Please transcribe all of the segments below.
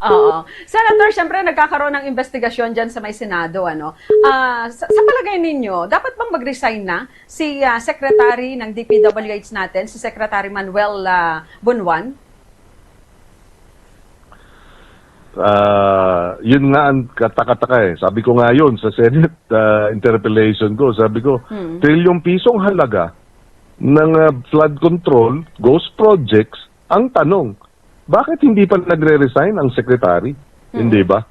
Oo. Senator, syempre nagkakaroon ng investigasyon dyan sa may Senado. Ano? Sa palagay ninyo, dapat bang mag-resign na si Secretary ng DPWH natin, si Secretary Manuel Bunuan? Yun nga ang katakataka eh. Sabi ko nga yun sa Senate interpellation ko. Sabi ko, trilyong pisong halaga ng flood control, ghost projects, ang tanong, bakit hindi pa nagre-resign ang secretary? Hindi ba?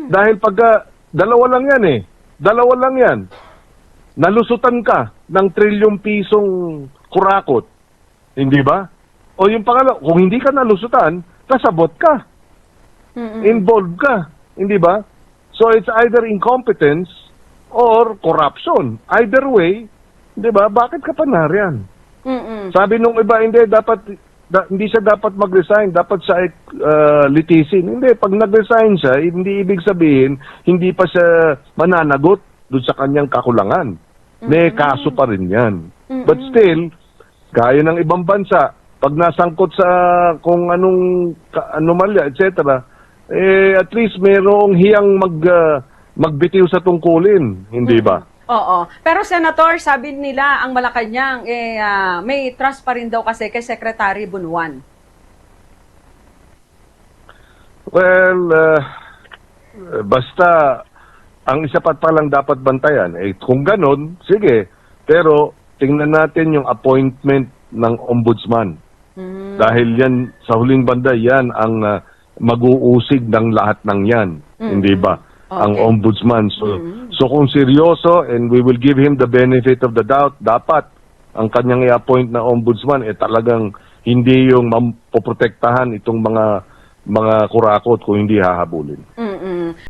Dahil pagka, dalawa lang yan eh. Dalawa lang yan. Nalusutan ka ng trilyong pisong kurakot. Hindi ba? O yung pangalawa, kung hindi ka nalusutan, kasabot ka. Involved ka. Hindi ba? So it's either incompetence or corruption. Either way, hindi ba? Bakit ka pa nariyan? Sabi nung iba, hindi siya dapat mag-resign, dapat siya litisin. Hindi, pag nag-resign siya, hindi ibig sabihin, hindi pa siya mananagot doon sa kanyang kakulangan. May kaso pa rin yan. But still, gaya ng ibang bansa, pag nasangkot sa kung anong anomalya, etc., at least mayroong hiyang magbitiw sa tungkulin, hindi ba? Oo. Pero Senator, sabi nila ang Malacanang may trust pa rin daw kasi kay Secretary Bunuan. Well, basta ang isa pa lang dapat bantayan. Kung ganon, sige. Pero tingnan natin yung appointment ng ombudsman. Dahil yan, sa huling banda, yan ang mag-uusig ng lahat ng yan. Hindi ba? Okay. Ang ombudsman. So kung seryoso, and we will give him the benefit of the doubt, dapat ang kanyang i-appoint na ombudsman talagang hindi yung mapoprotektahan itong mga kurakot kung hindi hahabulin.